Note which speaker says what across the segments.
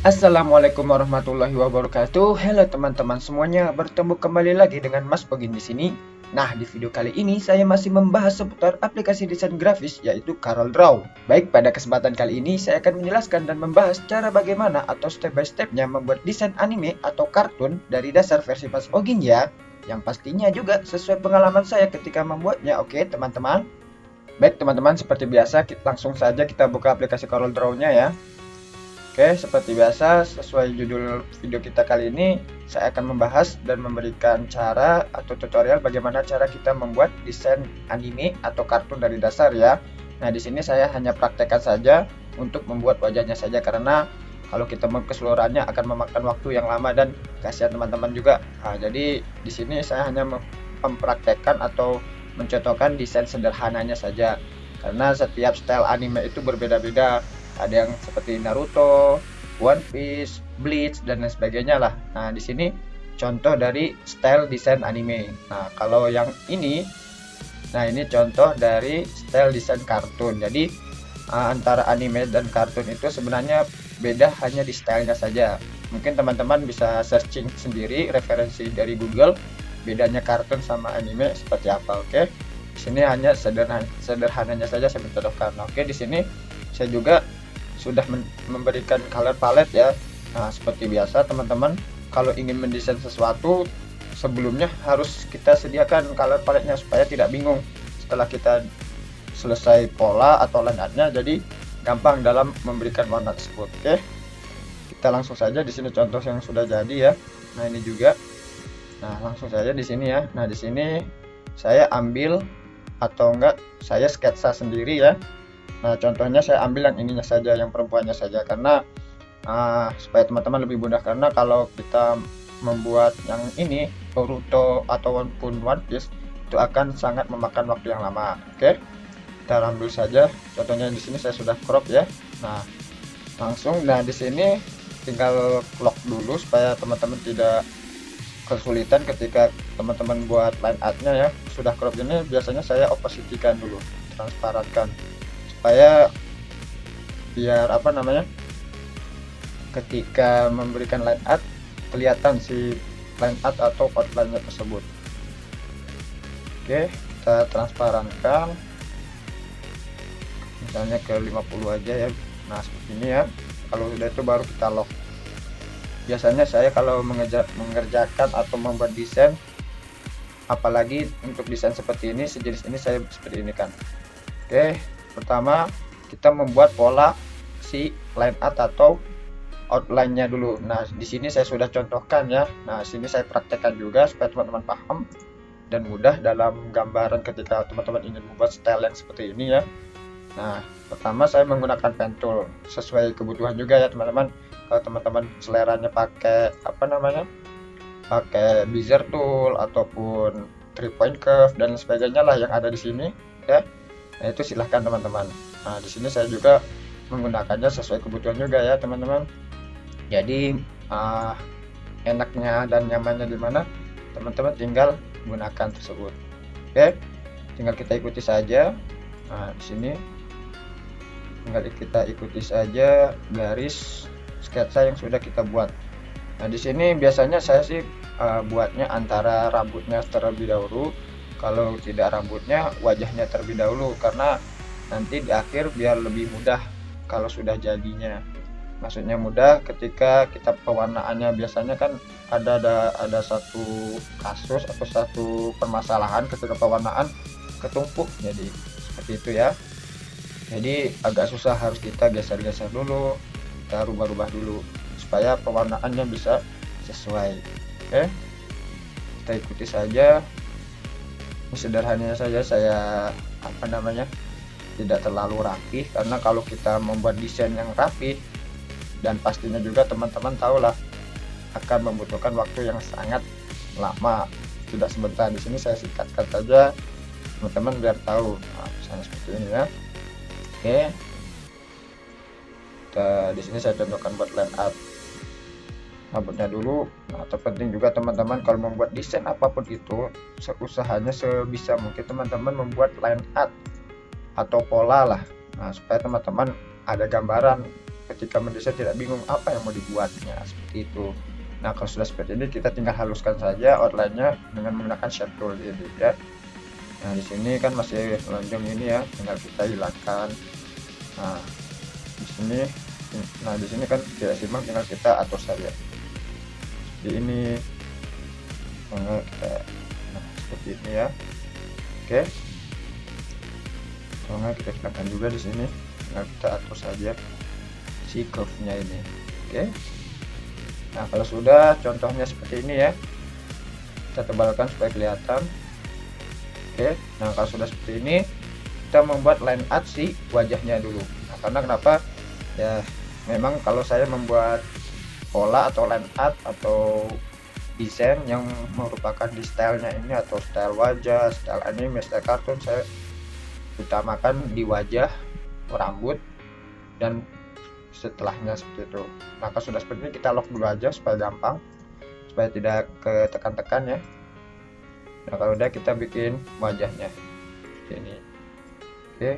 Speaker 1: Assalamualaikum warahmatullahi wabarakatuh. Halo teman-teman semuanya, bertemu kembali lagi dengan Mas Pogin di sini. Nah, di video kali ini saya masih membahas seputar aplikasi desain grafis yaitu CorelDRAW. Baik, pada kesempatan kali ini saya akan menjelaskan dan membahas cara bagaimana atau step by stepnya membuat desain anime atau kartun dari dasar versi Mas Pogin ya. Yang pastinya juga sesuai pengalaman saya ketika membuatnya. Oke, teman-teman. Baik, teman-teman, seperti biasa langsung saja kita buka aplikasi CorelDRAW-nya ya. Oke, seperti biasa, sesuai judul video kita kali ini, saya akan membahas dan memberikan cara atau tutorial bagaimana cara kita membuat desain anime atau kartun dari dasar ya. Nah, di sini saya hanya praktekkan saja untuk membuat wajahnya saja karena kalau kita mau keseluruhannya akan memakan waktu yang lama dan kasihan teman-teman juga. Nah, jadi di sini saya hanya mempraktekkan atau mencontohkan desain sederhananya saja. Karena setiap style anime itu berbeda-beda. Ada yang seperti Naruto, One Piece, Bleach dan lain sebagainya lah. Nah, di sini contoh dari style desain anime. Nah, kalau yang ini, nah ini contoh dari style desain kartun. Jadi antara anime dan kartun itu sebenarnya beda hanya di stylenya saja. Mungkin teman-teman bisa searching sendiri referensi dari Google bedanya kartun sama anime seperti apa. Oke, di sini hanya sederhananya saja saya mencontohkan. Oke, di sini saya juga sudah memberikan color palette ya. Nah, seperti biasa teman-teman, kalau ingin mendesain sesuatu sebelumnya harus kita sediakan color palette-nya supaya tidak bingung setelah kita selesai pola atau line art-nya, jadi gampang dalam memberikan warna tersebut. Oke, kita langsung saja di sini contoh yang sudah jadi ya. Nah, ini juga. Nah, langsung saja di sini ya. Nah, di sini saya ambil atau enggak saya sketsa sendiri ya. Nah, contohnya saya ambil yang ininya saja, yang perempuannya saja, karena supaya teman-teman lebih mudah. Karena kalau kita membuat yang ini Boruto ataupun One Piece itu akan sangat memakan waktu yang lama. Oke, kita ambil saja contohnya di sini saya sudah crop ya. Nah, langsung. Nah, di sini tinggal lock dulu supaya teman-teman tidak kesulitan ketika teman-teman buat line art-nya ya. Sudah crop ini biasanya saya opacity-kan dulu, transparankan supaya biar ketika memberikan line art kelihatan si line art atau outline-nya tersebut. Oke, kita transparankan misalnya ke 50 aja ya. Nah, seperti ini ya. Kalau sudah itu baru kita lock. Biasanya saya kalau mengerjakan atau membuat desain, apalagi untuk desain seperti ini, sejenis ini, saya seperti ini kan. Oke, pertama kita membuat pola si line art atau outline-nya dulu. Nah, di sini saya sudah contohkan ya. Nah, sini saya praktekkan juga supaya teman-teman paham dan mudah dalam gambaran ketika teman-teman ingin membuat style yang seperti ini ya. Nah, pertama saya menggunakan pen tool sesuai kebutuhan juga ya teman-teman. Kalau teman-teman seleranya pakai pakai bezier tool ataupun 3-point curve dan sebagainya lah yang ada di sini ya. Nah, itu silahkan teman-teman. Nah, di sini saya juga menggunakannya sesuai kebutuhan juga ya teman-teman. Jadi enaknya dan nyamannya di mana teman-teman tinggal gunakan tersebut. Oke, tinggal kita ikuti saja. Nah, di sini tinggal kita ikuti saja garis sketsa yang sudah kita buat. Nah, di sini biasanya saya sih buatnya antara rambutnya terlebih dahulu. Kalau tidak rambutnya, wajahnya terlebih dahulu, karena nanti di akhir biar lebih mudah kalau sudah jadinya. Maksudnya mudah ketika kita pewarnaannya. Biasanya kan ada satu kasus atau satu permasalahan ketika pewarnaan ketumpuk, jadi seperti itu ya. Jadi agak susah, harus kita geser-geser dulu, kita rubah-rubah dulu supaya pewarnaannya bisa sesuai. Oke, kita ikuti saja. Sederhananya saja saya tidak terlalu rapi, karena kalau kita membuat desain yang rapi, dan pastinya juga teman-teman tahulah akan membutuhkan waktu yang sangat lama, tidak sebentar. Di sini saya singkatkan saja teman-teman biar tahu. Nah, misalnya seperti ini ya. Oke, di sini saya contohkan buat line art rambutnya dulu. Nah, terpenting juga teman-teman kalau membuat desain apapun itu, usahanya sebisa mungkin teman-teman membuat line art atau pola lah. Nah, supaya teman-teman ada gambaran ketika mendesain tidak bingung apa yang mau dibuatnya, seperti itu. Nah, kalau sudah seperti ini kita tinggal haluskan saja outline-nya dengan menggunakan shape tool ini ya. Nah, di sini kan masih lonjong ini ya, tinggal kita hilangkan. Nah, di sini kan tidak simak, tinggal kita atur saja. Di ini kita seperti ini ya. Oke. Kalau kita hilangkan juga di sini, tinggal kita atur saja si curve-nya ini. Oke. Nah, kalau sudah contohnya seperti ini ya, kita tebalkan supaya kelihatan. Oke. Nah, kalau sudah seperti ini, kita membuat line art si wajahnya dulu. Nah, karena kenapa ya, memang kalau saya membuat pola atau line art atau desain yang merupakan di stylenya ini, atau style wajah, style anime, style kartun, saya utamakan di wajah, rambut, dan setelahnya seperti itu. Maka sudah seperti ini, kita lock dulu aja supaya gampang, supaya tidak ketekan-tekan ya. Nah, kalau udah, kita bikin wajahnya seperti ini. Oke.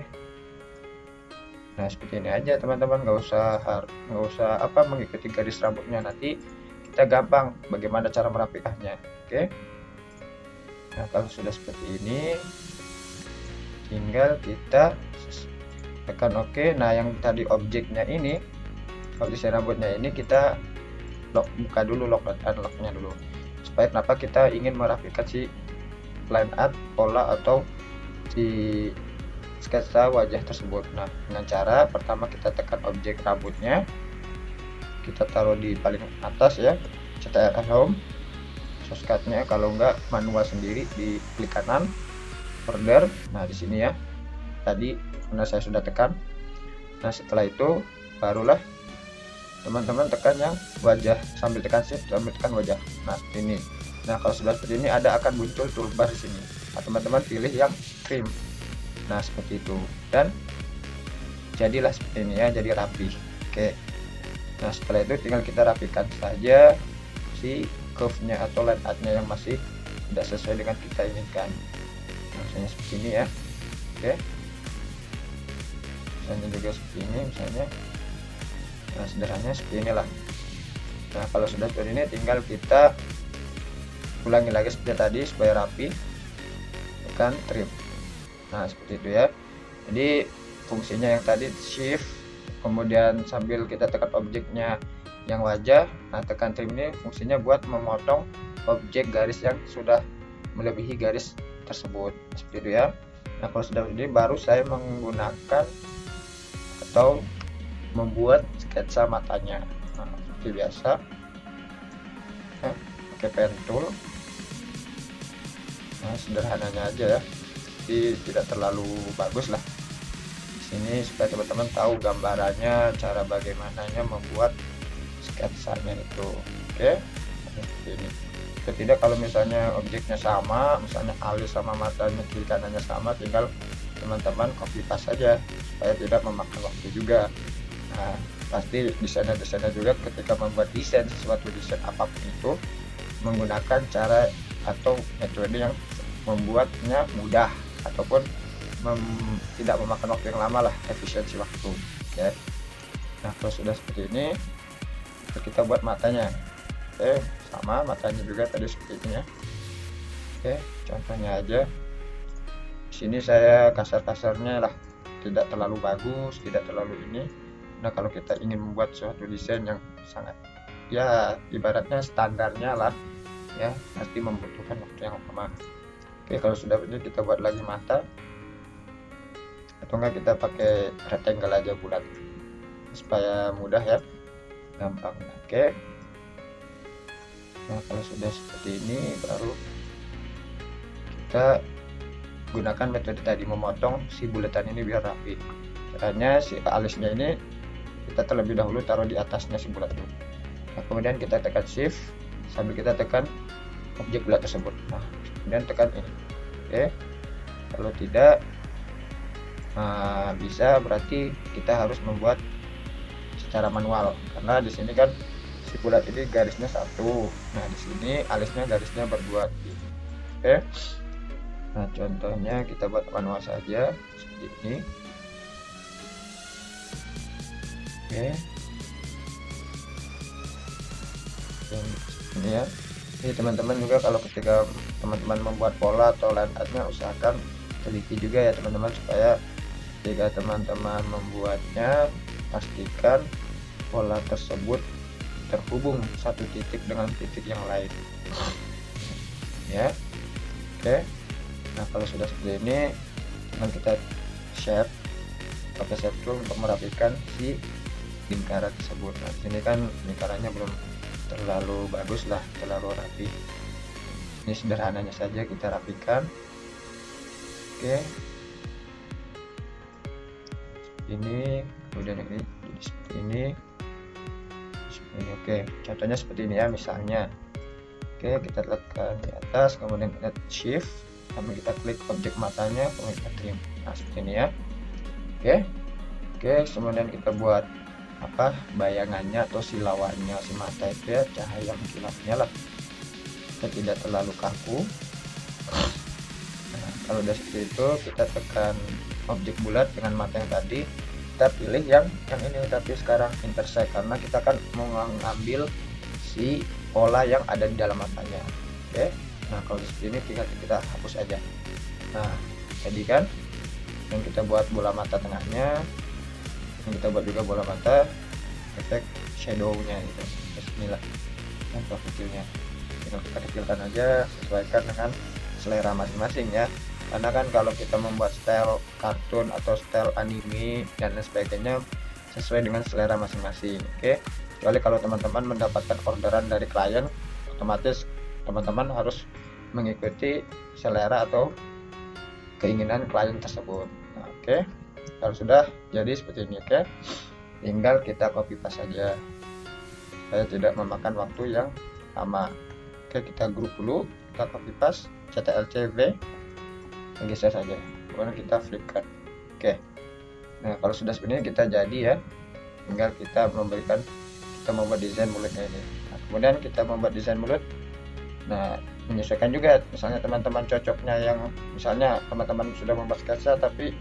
Speaker 1: Nah, seperti ini aja teman-teman, nggak usah mengikuti garis rambutnya, nanti kita gampang bagaimana cara merapikannya. Oke. Nah, kalau sudah seperti ini, tinggal kita tekan oke. Nah, yang tadi objeknya ini, objek rambutnya ini, kita buka dulu lock dan unlocknya dulu, supaya kenapa kita ingin merapikan si line art, pola, atau si sketsa wajah tersebut. Nah, dengan cara pertama kita tekan objek rambutnya, kita taruh di paling atas ya, CTRL home, shortcutnya kalau enggak manual sendiri di klik kanan order. Nah, di sini ya, tadi karena saya sudah tekan. Nah, setelah itu barulah teman-teman tekan yang wajah, sambil tekan shift, sambil tekan wajah. Nah, seperti ini. Nah, kalau sudah seperti ini, akan muncul toolbar di sini. Nah, teman-teman pilih yang trim. Nah, seperti itu, dan jadilah seperti ini ya, jadi rapi. Oke. Nah, setelah itu tinggal kita rapikan saja si curve-nya atau line art-nya yang masih tidak sesuai dengan kita inginkan. Nah, misalnya seperti ini ya. Oke. Misalnya juga seperti ini misalnya. Nah, sederhananya seperti inilah. Nah, kalau sudah seperti ini, tinggal kita ulangi lagi seperti tadi supaya rapi, tekan trim. Nah, seperti itu ya. Jadi fungsinya yang tadi shift, kemudian sambil kita tekan objeknya yang wajah. Nah, tekan trim ini fungsinya buat memotong objek garis yang sudah melebihi garis tersebut, seperti itu ya. Nah, kalau sudah ini, baru saya menggunakan atau membuat sketsa matanya. Nah, seperti biasa ya, pakai pen tool. Nah, sederhananya aja ya, jadi tidak terlalu bagus lah di sini, supaya teman-teman tahu gambarannya, cara bagaimananya membuat sketsanya itu. Oke. Seperti ini. Tidak, kalau misalnya objeknya sama, misalnya alis sama matanya, kiri kanannya sama, tinggal teman-teman copy paste saja supaya tidak memakan waktu juga. Nah, pasti desainer-desainer juga ketika membuat desain sesuatu desain apapun itu menggunakan cara atau metode yang membuatnya mudah ataupun tidak memakan waktu yang lama lah, efisiensi waktu. Oke. Nah, kalau sudah seperti ini, kita buat matanya. Oke, sama matanya juga tadi seperti ini ya. Oke, contohnya aja. Di sini saya kasar-kasarnya lah, tidak terlalu bagus, tidak terlalu ini. Nah, kalau kita ingin membuat suatu desain yang sangat ya ibaratnya standarnya lah ya, pasti membutuhkan waktu yang lama. Oke, kalau sudah ini, kita buat lagi mata, atau enggak kita pakai rectangle aja bulat supaya mudah ya, gampang. Oke. Nah, kalau sudah seperti ini, baru kita gunakan metode tadi, memotong si bulatan ini biar rapi. Caranya si alisnya ini kita terlebih dahulu taruh di atasnya si bulat itu. Nah, kemudian kita tekan shift sambil kita tekan objek bulat tersebut. Nah, kemudian tekan ini. Oke. Kalau tidak bisa, berarti kita harus membuat secara manual, karena di sini kan si bulat ini garisnya satu. Nah, di sini alisnya garisnya berdua. Oke. Nah, contohnya kita buat manual saja seperti ini. Oke. ini ya. Jadi teman-teman juga kalau ketika teman-teman membuat pola atau line artnya, usahakan teliti juga ya teman-teman, supaya ketika teman-teman membuatnya pastikan pola tersebut terhubung satu titik dengan titik yang lain ya. Oke, nah kalau sudah seperti ini, dengan kita shape, pakai shape tool untuk merapikan si lingkaran tersebut. Nah sini kan lingkarannya belum terlalu bagus lah, terlalu rapi. Ini sederhananya saja kita rapikan. Oke, ini kemudian ini jadi seperti ini. Oke, contohnya seperti ini ya misalnya. Oke, kita letakkan di atas, kemudian kita shift, kemudian kita klik objek matanya, kemudian kita trim. Nah seperti ini ya. Oke, kemudian kita buat apa, bayangannya atau silauannya si mata itu ya, cahaya mengkilapnya lah, tidak terlalu kaku. Nah, kalau udah seperti itu, kita tekan objek bulat dengan mata yang tadi, kita pilih yang ini, tapi sekarang intersect, karena kita kan mau ngambil si pola yang ada di dalam matanya. Oke, nah kalau seperti ini tinggal kita hapus aja. Nah jadi kan yang kita buat bola mata tengahnya, yang kita buat juga bola mata efek shadownya gitu. Terus inilah contoh kecilnya, tinggal kita kecilkan aja, sesuaikan dengan selera masing-masing ya. Karena kan kalau kita membuat style kartun atau style anime dan lain sebagainya, sesuai dengan selera masing-masing. Oke, kecuali kalau teman-teman mendapatkan orderan dari klien, otomatis teman-teman harus mengikuti selera atau keinginan klien tersebut. Nah, oke, kalau sudah jadi seperti ini, oke, tinggal kita copy paste saja, saya tidak memakan waktu yang lama. Oke, kita grup dulu, kita copy paste CTRL+C+V, geser saja, kemudian kita flipkan. Oke, nah kalau sudah seperti ini kita jadi ya, tinggal kita membuat desain mulutnya ini. Nah, kemudian kita membuat desain mulut. Nah, menyesuaikan juga, misalnya teman-teman cocoknya yang misalnya teman-teman sudah membuat sketsa tapi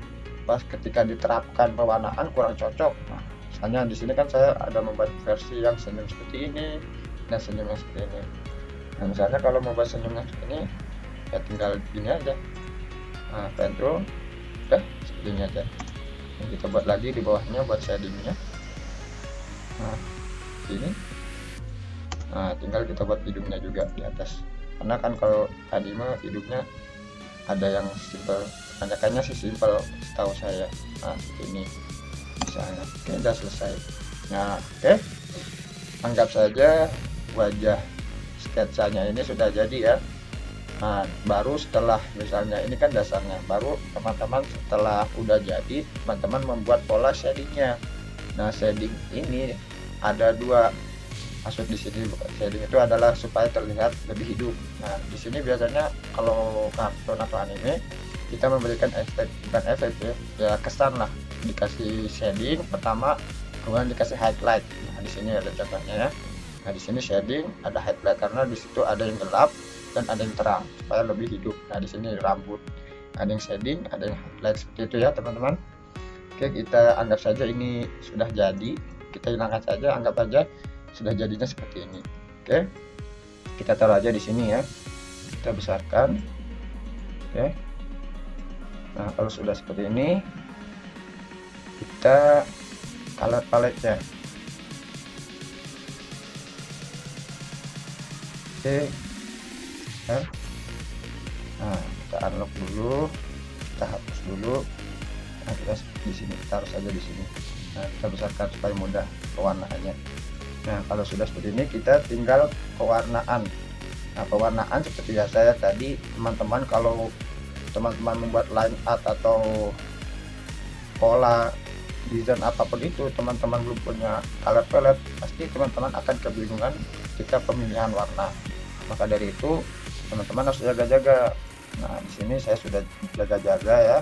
Speaker 1: pas ketika diterapkan pewarnaan kurang cocok. Nah, misalnya di sini kan saya ada membuat versi yang senyum seperti ini dan senyum yang seperti ini. Nah, misalnya kalau membuat senyum yang seperti ini, ya tinggal gini aja. Nah, control, udah seperti ini aja. Nah, kita buat lagi di bawahnya buat shadingnya. Nah, ini. Nah, tinggal kita buat hidungnya juga di atas. Karena kan kalau anime hidungnya ada yang simple, kebanyakannya sih simple setahu saya. Nah, ini misalnya. Oke, udah selesai. Nah, oke. Anggap saja wajah sketsanya ini sudah jadi ya. Nah, baru setelah misalnya ini kan dasarnya, baru teman-teman setelah udah jadi, teman-teman membuat pola shadingnya. Nah, shading ini ada dua maksud di sini. Shading itu adalah supaya terlihat lebih hidup. Nah, di sini biasanya kalau kartun atau anime kita memberikan efek, bukan efek ya kesan lah, dikasih shading pertama, kemudian dikasih highlight. Nah, di sini ada contohnya ya. Nah, di sini shading ada highlight karena di situ ada yang gelap dan ada yang terang supaya lebih hidup. Nah, di sini rambut, ada yang shading, ada yang highlight, seperti itu ya teman-teman. Oke, kita anggap saja ini sudah jadi, kita hilangkan saja, anggap aja sudah jadinya seperti ini. Oke, kita taruh aja di sini ya, kita besarkan. Oke, nah kalau sudah seperti ini, kita color palette-nya. Oke ya. Nah, kita unlock dulu, kita hapus dulu. Nah, kita di sini taruh saja di sini. Nah, kita besarkan supaya mudah pewarnaannya. Nah, kalau sudah seperti ini, kita tinggal pewarnaan. Nah, pewarnaan seperti biasa ya tadi, teman-teman kalau teman-teman membuat line art atau pola desain apapun itu, teman-teman belum punya color palette, pasti teman-teman akan kebingungan ketika pemilihan warna. Maka dari itu, teman-teman harus jaga-jaga. Nah, di sini saya sudah jaga-jaga ya.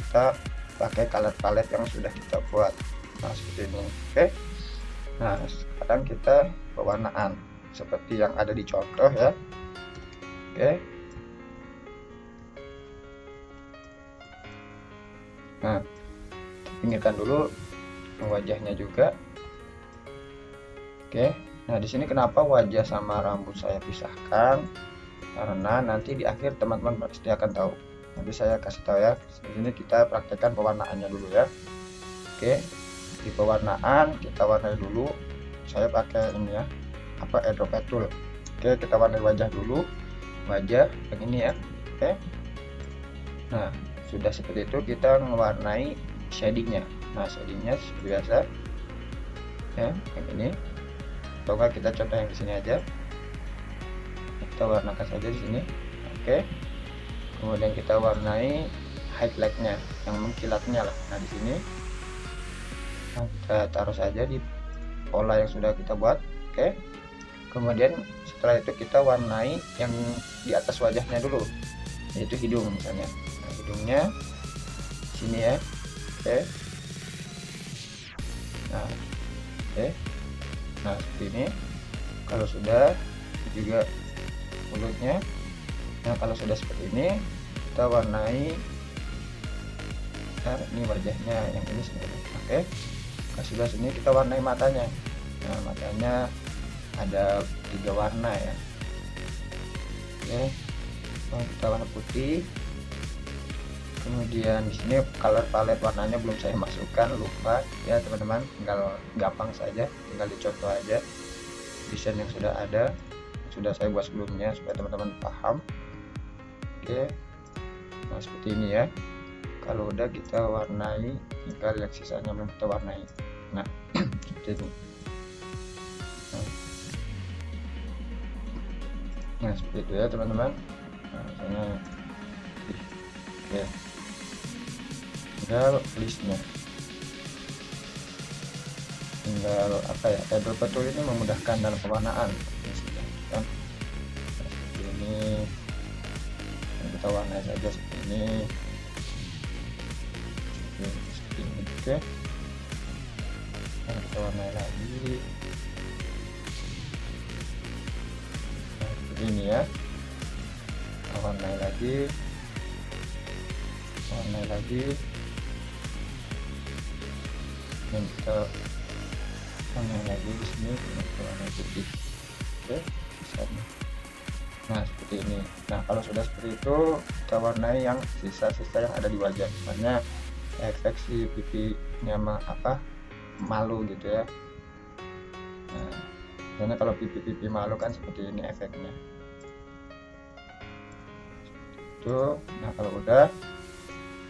Speaker 1: Kita pakai color palette yang sudah kita buat. Nah, seperti ini. Oke. Nah, sekarang kita pewarnaan seperti yang ada di contoh ya. Oke. Nah, pinggirkan dulu wajahnya juga. Oke. Nah, di sini kenapa wajah sama rambut saya pisahkan? Karena nanti di akhir teman-teman pasti akan tahu. Nanti saya kasih tahu ya. Di sini kita praktekkan pewarnaannya dulu ya. Oke, di pewarnaan kita warnai dulu. Saya pakai ini ya, eyedrop tool. Oke, kita warnai wajah dulu. Wajah yang ini ya. Oke. Nah, sudah seperti itu kita mewarnai shadingnya. Nah, shadingnya seperti biasa ya, yang ini. Atau enggak kita contoh yang di sini aja. Kita warnakan saja di sini. Oke. Kemudian kita warnai highlightnya, yang mengkilatnya lah. Nah, di sini nah, kita taruh saja di pola yang sudah kita buat. Oke. Kemudian setelah itu kita warnai yang di atas wajahnya dulu, yaitu hidung misalnya. Nah, hidungnya sini ya. Oke. Nah, oke. Nah, seperti ini. Kalau sudah juga mulutnya. Nah, kalau sudah seperti ini kita warnai. Nah, ini wajahnya yang ini sendiri. Oke. Kalau sudah sini kita warnai matanya. Nah, matanya ada 3 warna ya. Oke. Nah, kita warna putih. Kemudian di sini color palette warnanya belum saya masukkan, lupa ya teman-teman, tinggal gampang saja, tinggal dicontoh aja desain yang sudah ada, sudah saya buat sebelumnya supaya teman-teman paham. Oke. Nah, seperti ini ya. Kalau udah kita warnai, tinggal yang sisanya belum kita warnai. Nah, seperti ini. Nah, seperti itu ya teman-teman. Nah, misalnya oke, tinggal listnya, tinggal apa ya, eyedrop tool ini memudahkan dalam pewarnaan kan. Nah, seperti ini kita warnai saja seperti ini. Seperti ini. Oke. Nah, kita warnai lagi. Nah, seperti ini ya. Kita warnai lagi. Warnai lagi. Dan kita warnai lagi di sini dengan warna putih. Oke, nah seperti ini. Nah, kalau sudah seperti itu kita warnai yang sisa-sisa yang ada di wajah, misalnya efek si pipinya malu gitu ya. Nah, karena kalau pipi malu kan seperti ini efeknya itu. Nah, kalau udah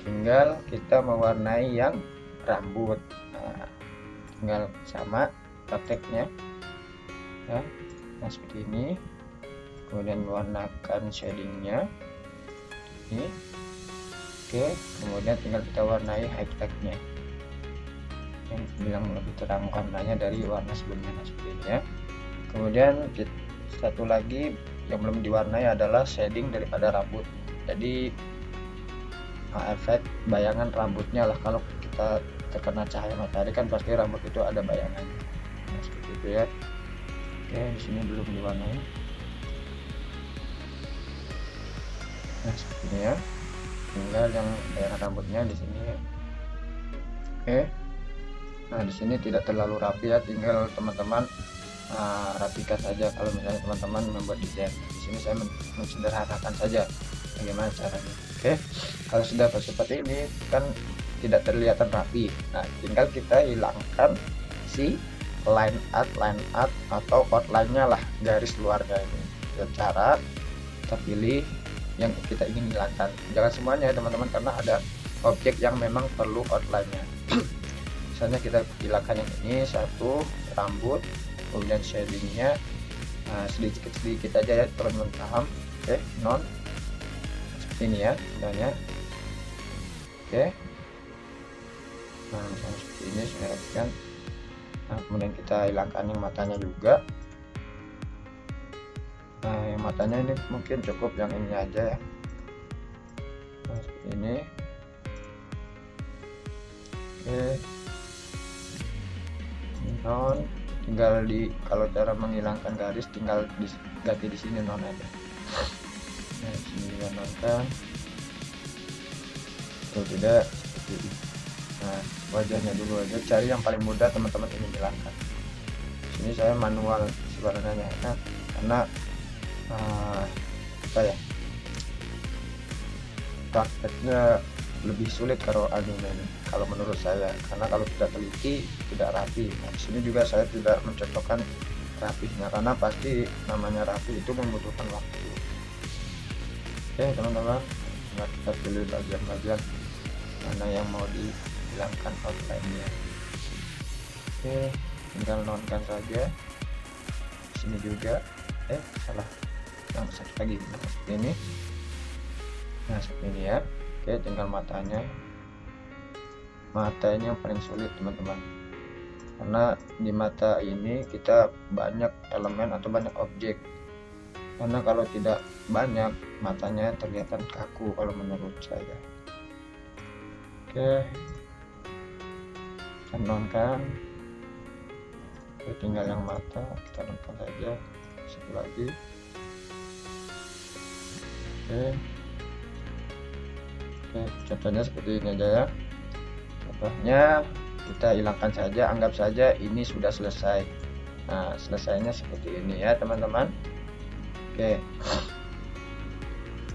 Speaker 1: tinggal kita mewarnai yang rambut. Nah, tinggal sama prakteknya ya. Nah, seperti ini. Kemudian mewarnakan shadingnya ini. Oke, kemudian tinggal kita warnai highlightnya yang lebih terang warnanya dari warna sebelumnya. Nah, seperti ini ya. Kemudian satu lagi yang belum diwarnai adalah shading daripada rambut. Jadi efek bayangan rambutnya lah, kalau kita terkena cahaya matahari kan pasti rambut itu ada bayangannya. Nah, seperti itu ya. Oke, di sini belum diwarnai. Nah, seperti ini ya. Tinggal yang daerah rambutnya di sini ya. Oke. Nah, di sini tidak terlalu rapi ya, tinggal teman-teman rapikan saja kalau misalnya teman-teman membuat desain. Di sini saya mensederhanakan saja bagaimana caranya. Oke. Kalau sudah seperti ini kan tidak terlihat rapi. Nah, tinggal kita hilangkan si line art atau outline-nya lah, garis luarnya ini. Cara kita pilih yang kita ingin hilangkan. Jangan semuanya ya teman-teman, karena ada objek yang memang perlu outline-nya. Misalnya kita hilangkan yang ini satu, rambut, kemudian shadingnya sedikit aja ya teman-teman paham. Oke, non seperti ini ya misalnya. Oke. Nah, misalnya seperti ini saya rapikan. Nah, kemudian kita hilangkan yang matanya juga. Nah, yang matanya ini mungkin cukup yang ini aja ya. Nah, seperti ini. Oke. Non, tinggal kalau cara menghilangkan garis tinggal diganti di sini non aja. Nah, di sini juga non kan. Kalau tidak seperti ini. Nah, wajahnya dulu aja, cari yang paling mudah teman-teman ingin hilangkan. Ini saya manual sebenarnya ya, karena apa ya, prakteknya lebih sulit kalau anime ini, kalau menurut saya, karena kalau tidak teliti tidak rapi. Nah, di sini juga saya tidak mencocokkan rapihnya, karena pasti namanya rapi itu membutuhkan waktu. Oke teman-teman, nah kita pilih bagian-bagian mana yang mau dihilangkan outline-nya. Oke, tinggal nonkan saja. Di sini juga salah, yang satu lagi seperti ini. Nah seperti ini ya. Oke, tinggal matanya ini yang paling sulit teman-teman, karena di mata ini kita banyak elemen atau banyak objek, karena kalau tidak banyak matanya terlihat kaku kalau menurut saya. Oke, kita nonkan. Oke, tinggal yang mata kita nonkan saja. Satu lagi. Oke, contohnya seperti ini aja ya. Contohnya kita hilangkan saja, anggap saja ini sudah selesai. Nah selesainya seperti ini ya teman-teman. Oke,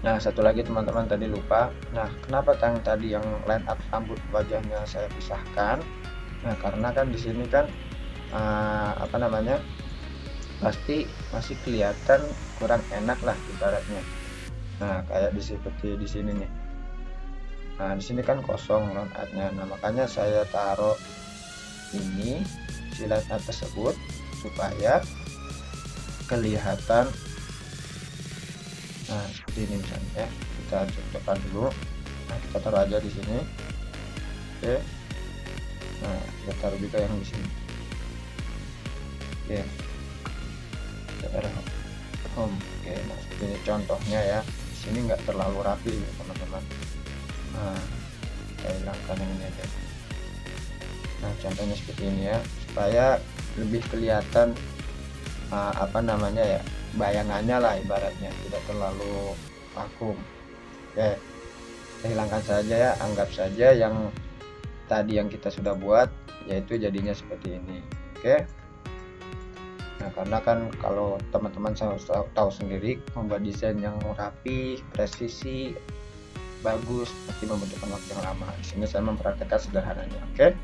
Speaker 1: nah satu lagi teman-teman, tadi lupa. Nah kenapa tadi yang line up rambut wajahnya saya pisahkan? Nah karena kan di sini kan apa namanya, pasti masih kelihatan kurang enak lah ibaratnya. Nah kayak seperti di sini nih. Nah di sini kan kosong line up-nya. Nah makanya saya taruh ini si line up tersebut supaya kelihatan. Nah seperti ini misalnya, kita cocokkan dulu. Nah kita taruh aja di sini. Oke, nah kita taruh juga yang di sini. Oke, kita taruh home. Oke, nah seperti ini contohnya ya. Di sini nggak terlalu rapi ya teman-teman. Nah saya hilangkan yang ini aja. Nah contohnya seperti ini ya, supaya lebih kelihatan apa namanya ya, bayangannya lah ibaratnya, tidak terlalu vakum. Oke, kita hilangkan saja ya, anggap saja yang tadi yang kita sudah buat yaitu jadinya seperti ini. Oke, nah karena kan kalau teman-teman tahu sendiri, membuat desain yang rapi, presisi, bagus pasti membutuhkan waktu yang lama. Di sini saya mempraktekkan sederhananya. Oke.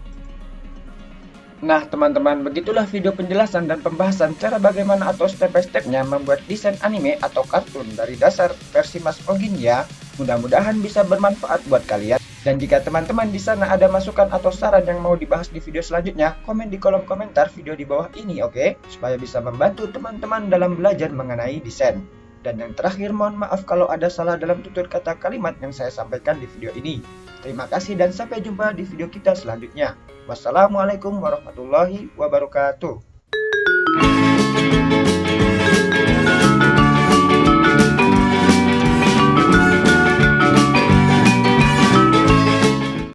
Speaker 1: Nah teman-teman, begitulah video penjelasan dan pembahasan cara bagaimana atau step by stepnya membuat desain anime atau kartun dari dasar versi Mas Ogin ya. Mudah-mudahan bisa bermanfaat buat kalian. Dan jika teman-teman di sana ada masukan atau saran yang mau dibahas di video selanjutnya, komen di kolom komentar video di bawah ini, oke? Supaya bisa membantu teman-teman dalam belajar mengenai desain. Dan yang terakhir, mohon maaf kalau ada salah dalam tutur kata kalimat yang saya sampaikan di video ini. Terima kasih dan sampai jumpa di video kita selanjutnya. Wassalamualaikum warahmatullahi wabarakatuh.